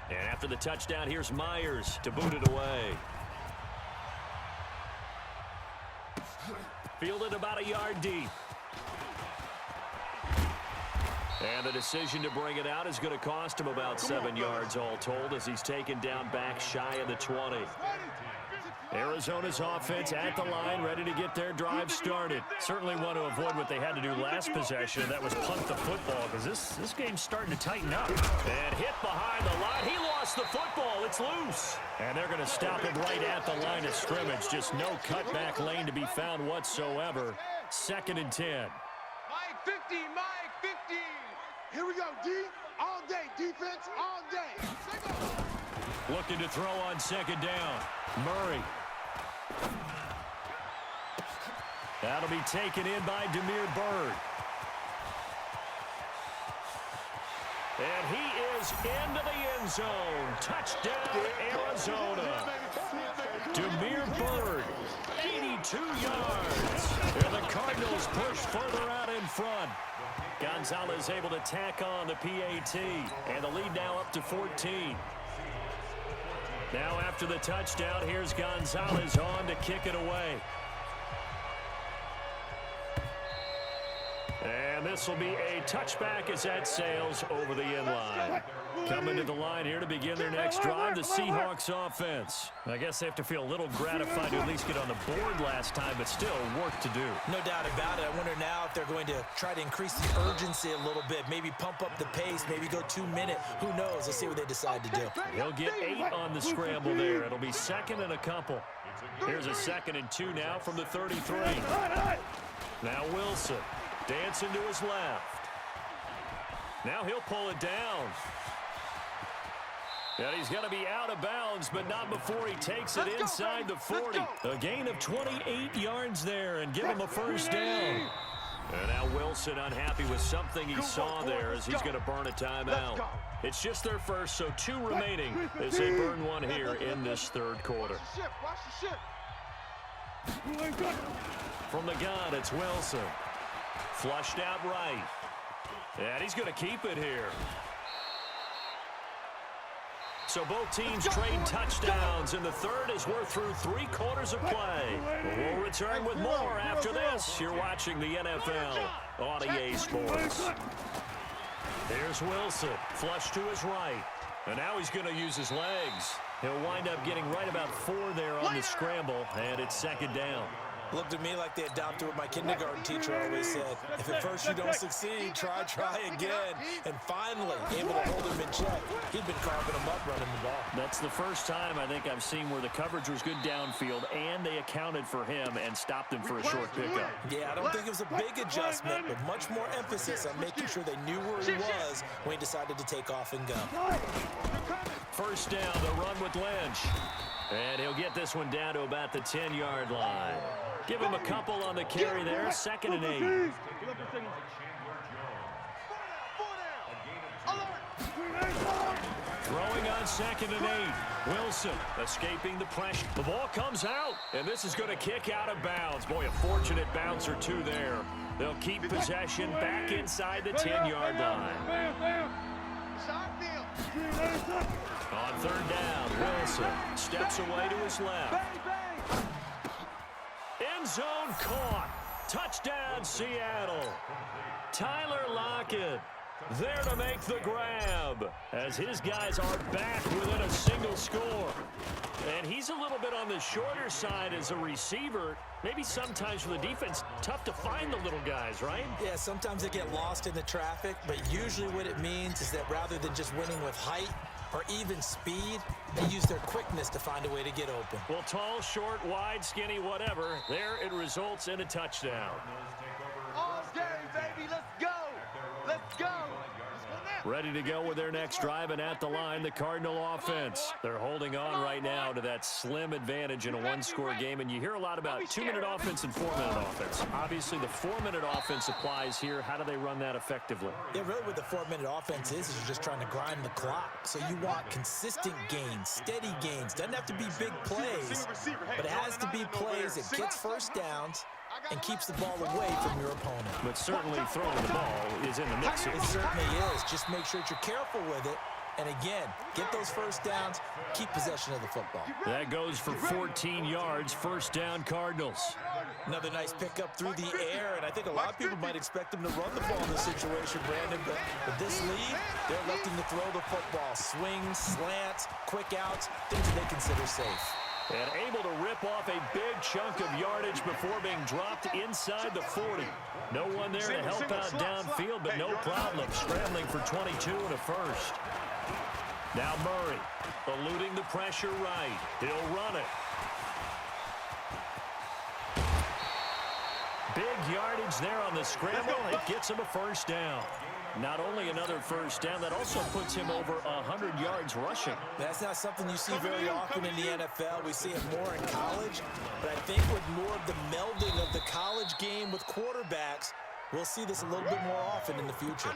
And after the touchdown, here's Myers to boot it away. Fielded about a yard deep. And the decision to bring it out is going to cost him about 7 yards all told as he's taken down back shy of the 20. Arizona's offense at the line, ready to get their drive started. Certainly want to avoid what they had to do last possession. That was punt the football because this game's starting to tighten up. And hit behind the line. He lost the football. It's loose. And they're going to stop it right at the line of scrimmage. Just no cutback lane to be found whatsoever. 2nd and 10. Mike 50, Mike 50. Here we go, D. All day. Defense all day. Looking to throw on 2nd down. Murray. That'll be taken in by Demir Bird. And he is into the end zone. Touchdown, Arizona. Demir Bird, 82 yards. And the Cardinals push further out in front. Gonzalez able to tack on the PAT. And the lead now up to 14. Now after the touchdown, here's Gonzalez on to kick it away. And this will be a touchback as that sails over the end line. Coming to the line here to begin their next drive, the Seahawks offense. I guess they have to feel a little gratified to at least get on the board last time, but still work to do. No doubt about it. I wonder now if they're going to try to increase the urgency a little bit, maybe pump up the pace, maybe go 2-minute. Who knows? Let's see what they decide to do. He'll get 8 on the scramble there. It'll be 2nd and a couple. Here's a 2nd and 2 now from the 33. Now Wilson. Dancing to his left. Now he'll pull it down. And he's going to be out of bounds, but not before he takes it inside the 40. A gain of 28 yards there and give him a first down. And now Wilson unhappy with something he saw there as he's going to burn a timeout. It's just their first, so 2 remaining as they burn one here in this 3rd quarter. From the gun, it's Wilson. Flushed out right. And he's going to keep it here. So both teams trade touchdowns in the 3rd as we're through 3 quarters of play. We'll return with more after this. You're watching the NFL on EA Sports. Here's Wilson. Flush to his right. And now he's going to use his legs. He'll wind up getting right about 4 there on the scramble, and it's 2nd down. Looked at me like they adopted what my kindergarten teacher always said. If at first you don't succeed, try again. And finally, able to hold him in check. He'd been carving him up running the ball. That's the first time I think I've seen where the coverage was good downfield, and they accounted for him and stopped him for a short pickup. Yeah, I don't think it was a big adjustment, but much more emphasis on making sure they knew where he was when he decided to take off and go. First down, the run with Lynch. And he'll get this one down to about the 10-yard line. Give him a couple on the carry there. 2nd and 8. Throwing on 2nd and 8. Wilson escaping the pressure. The ball comes out, and this is going to kick out of bounds. Boy, a fortunate bounce or 2 there. They'll keep possession back inside the 10-yard line. On 3rd down, Wilson steps away to his left. End zone caught. Touchdown, Seattle. Tyler Lockett there to make the grab as his guys are back within a single score. And he's a little bit on the shorter side as a receiver. Maybe sometimes for the defense, tough to find the little guys, right? Yeah, sometimes they get lost in the traffic, but usually what it means is that rather than just winning with height or even speed, they use their quickness to find a way to get open. Well, tall, short, wide, skinny, whatever, there it results in a touchdown. All day, baby, let's go. Let's go. Ready to go with their next drive, and at the line, the Cardinal offense. They're holding on right now to that slim advantage in a 1-score game, and you hear a lot about 2-minute offense and 4-minute offense. Obviously, the 4-minute offense applies here. How do they run that effectively? Yeah, really what the 4-minute offense is you're just trying to grind the clock. So you want consistent gains, steady gains. Doesn't have to be big plays, but it has to be plays that gets first downs and keeps the ball away from your opponent. But certainly throwing the ball is in the mix. It certainly is. Just make sure that you're careful with it And again, get those first downs, keep possession of the football. That goes for 14 yards, first down Cardinals. Another nice pickup through the air, and I think a lot of people might expect him to run the ball in this situation, Brandon, but with this lead, they're electing to throw the football. Swings, slants, quick outs, things that they consider safe. And able to rip off a big chunk of yardage before being dropped inside the 40. No one there to help out downfield, but no problem. Scrambling for 22 and a first. Now Murray, eluding the pressure right. He'll run it. Big yardage there on the scramble. It gets him a first down. Not only another first down, that also puts him over 100 yards rushing. That's not something you see very often in the NFL. We see it more in college. But I think with more of the melding of the college game with quarterbacks, we'll see this a little bit more often in the future.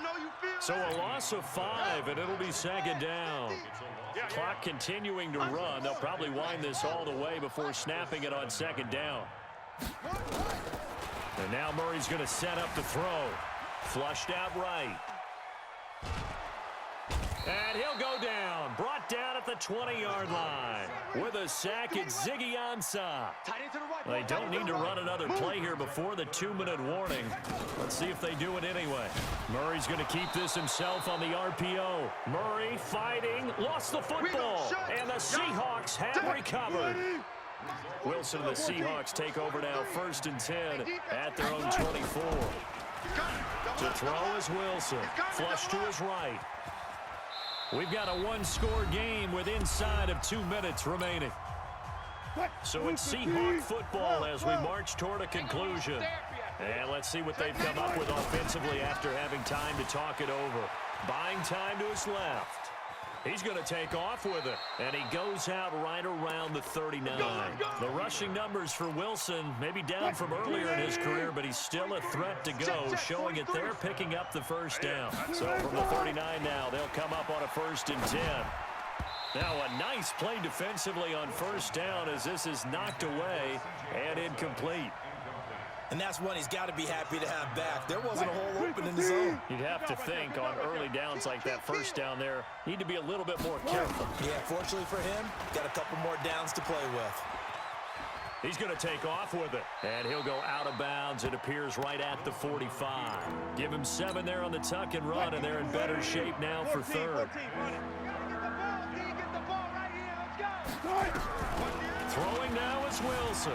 So a loss of 5, and it'll be second down. Clock continuing to run. They'll probably wind this all the way before snapping it on second down. And now Murray's going to set up the throw. Flushed out right. And he'll go down. Brought down at the 20-yard line. With a sack, it's Ziggy Ansah. They don't need to run another play here before the 2-minute warning. Let's see if they do it anyway. Murray's going to keep this himself on the RPO. Murray fighting. Lost the football. And the Seahawks have recovered. Wilson and the Seahawks take over now, 1st and 10 at their own 24. To throw is Wilson. Flush to his right. We've got a one-score game with inside of 2 minutes remaining. So it's Seahawk football as we march toward a conclusion. And let's see what they've come up with offensively after having time to talk it over. Buying time to his left. He's going to take off with it, and he goes out right around the 39. The rushing numbers for Wilson may be down from earlier in his career, but he's still a threat to go, showing it there, picking up the first down. So from the 39 now, they'll come up on a 1st and 10. Now a nice play defensively on first down as this is knocked away and incomplete. And that's one he's got to be happy to have back. There wasn't a hole open in the zone. You'd have to think on early downs like that first down there, need to be a little bit more careful. Yeah, fortunately for him, got a couple more downs to play with. He's going to take off with it. And he'll go out of bounds, it appears, right at the 45. Give him 7 there on the tuck and run, and they're in better shape now for 3rd. Throwing now is Wilson.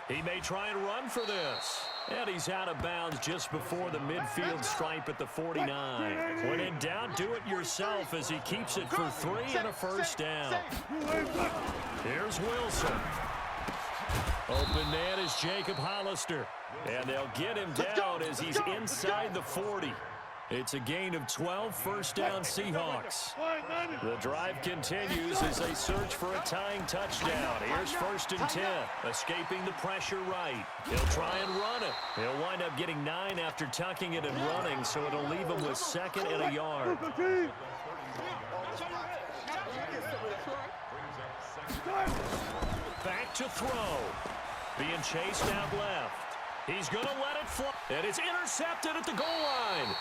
He may try and run for this. And he's out of bounds just before the midfield stripe at the 49. When in doubt, do it yourself as he keeps it for 3 and a first down. Here's Wilson. Open man is Jacob Hollister. And they'll get him down as he's inside the 40. It's a gain of 12, first down Seahawks. The drive continues as they search for a tying touchdown. Here's 1st and 10, escaping the pressure right. He'll try and run it. He'll wind up getting 9 after tucking it and running, so it'll leave him with 2nd and a yard. Back to throw. Being chased out left. He's going to let it fly. And it's intercepted at the goal line.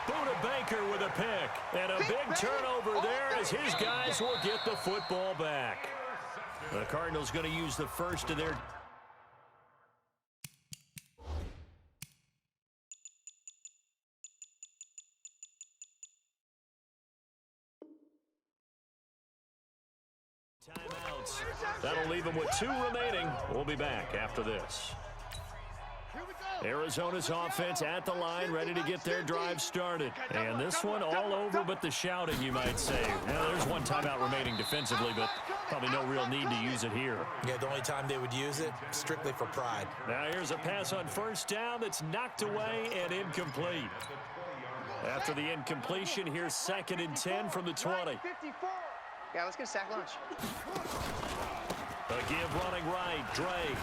Buda Baker with a pick, and a big turnover there as his guys will get the football back. The Cardinals going to use the first of their timeouts. That'll leave them with 2 remaining. We'll be back after this. Arizona's offense at the line, ready to get their drive started. And this one all over but the shouting, you might say. Now, there's 1 timeout remaining defensively, but probably no real need to use it here. Yeah, the only time they would use it, strictly for pride. Now, here's a pass on first down that's knocked away and incomplete. After the incompletion, here's 2nd and 10 from the 20. Yeah, let's get a sack lunch. A give running right, Drake.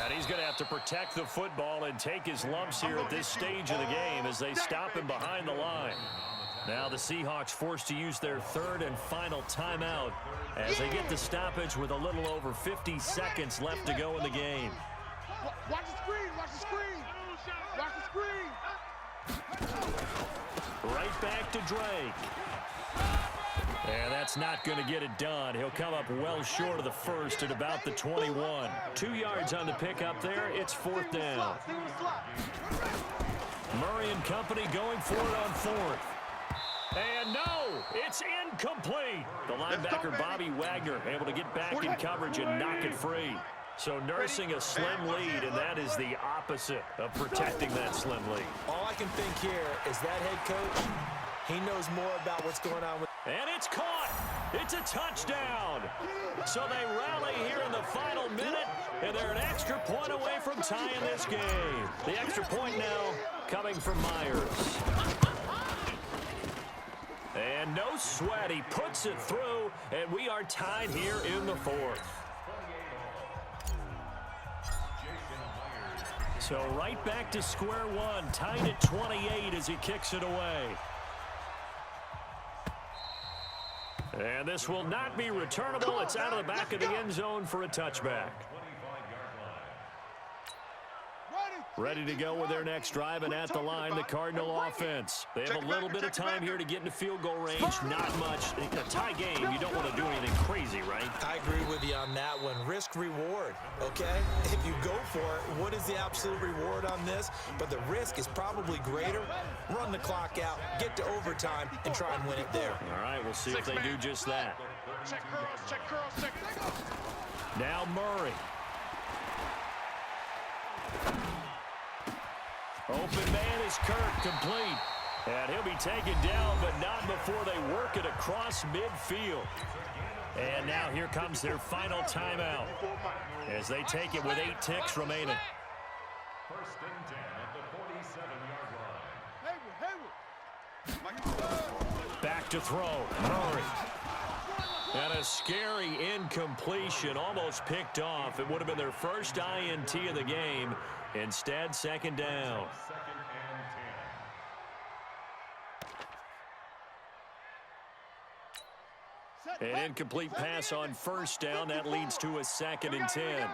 And he's going to have to protect the football and take his lumps here at this stage of the game as they stop him behind the line. Now the Seahawks forced to use their 3rd and final timeout as they get the stoppage with a little over 50 seconds left to go in the game. Watch the screen, watch the screen. Watch the screen. Right back to Drake. And that's not going to get it done. He'll come up well short of the first at about the 21. 2 yards on the pickup there. It's 4th down. Murray and company going for it on 4th. And no, it's incomplete. The linebacker, Bobby Wagner, able to get back in coverage and knock it free. So nursing a slim lead, and that is the opposite of protecting that slim lead. All I can think here is that head coach, he knows more about what's going on with. And it's caught. It's a touchdown. So they rally here in the final minute, and they're an extra point away from tying this game. The extra point now coming from Myers. And no sweat. He puts it through, and we are tied here in the 4th. So right back to square one, tied at 28 as he kicks it away. And this will not be returnable. It's out of the back of the end zone for a touchback. Ready to go with their next drive, and at the line, the Cardinal offense. They have a little bit of time here to get into field goal range. Not much. In a tie game, you don't want to do anything crazy, right? I agree with you on that one. Risk reward, okay? If you go for it, what is the absolute reward on this? But the risk is probably greater. Run the clock out, get to overtime, and try and win it there. All right, we'll see if they do just that. Check curls, check. Now Murray. Open man is Kirk, complete. And he'll be taken down, but not before they work it across midfield. And now here comes their final timeout as they take it with 8 ticks remaining. 1st and 10 at the 47-yard line. Back to throw, Murray. And a scary incompletion, almost picked off. It would have been their first INT of the game. Instead, 2nd down. 2nd and 10. An incomplete pass on 1st down. That leads to a 2nd and 10.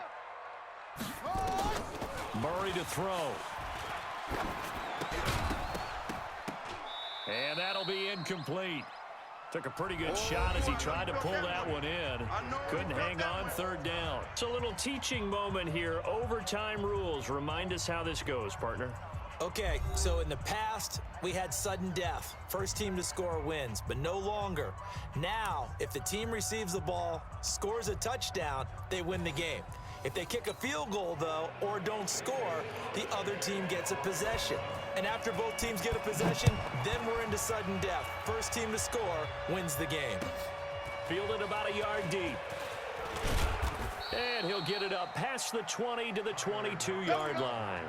Murray to throw. And that'll be incomplete. Took a pretty good shot as he tried to pull that one in. Couldn't hang on, 3rd down. It's a little teaching moment here. Overtime rules. Remind us how this goes, partner. Okay, so in the past, we had sudden death. First team to score wins, but no longer. Now, if the team receives the ball, scores a touchdown, they win the game. If they kick a field goal, though, or don't score, the other team gets a possession. And after both teams get a possession, then we're into sudden death. First team to score wins the game. Fielded about a yard deep. And he'll get it up past the 20 to the 22-yard line.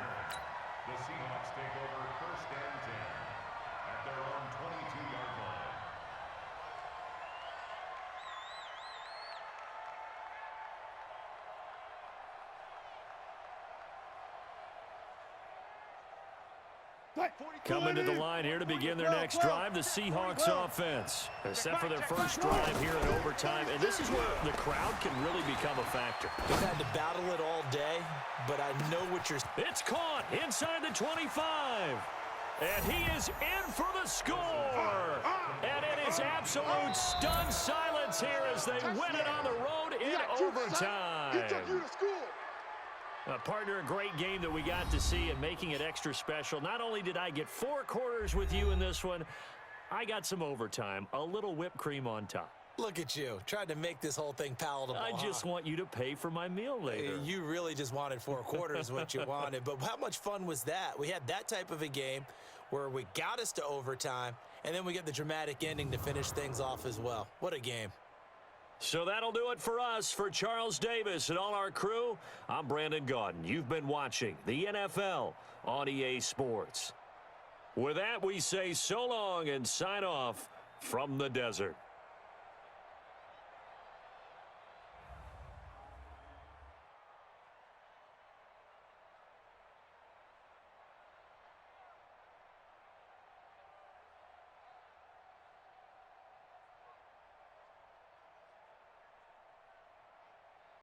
The Seahawks take over 1st and 10 at their own 22-yard line. Coming to the line here to begin their next drive, the Seahawks offense. Set for their first drive here in overtime, and this is where the crowd can really become a factor. They've had to battle it all day, but I know what you're... It's caught inside the 25. And he is in for the score. And it is absolute stunned silence here as they win it on the road in overtime. He took you to school. Partner, a great game that we got to see and making it extra special. Not only did I get 4 quarters with you in this one, I got some overtime, a little whipped cream on top. Look at you, trying to make this whole thing palatable. I just want you to pay for my meal later. You really just wanted 4 quarters, what you wanted. But how much fun was that? We had that type of a game where we got us to overtime, and then we get the dramatic ending to finish things off as well. What a game. So that'll do it for us. For Charles Davis and all our crew, I'm Brandon Gaudin. You've been watching the NFL on EA Sports. With that, we say so long and sign off from the desert.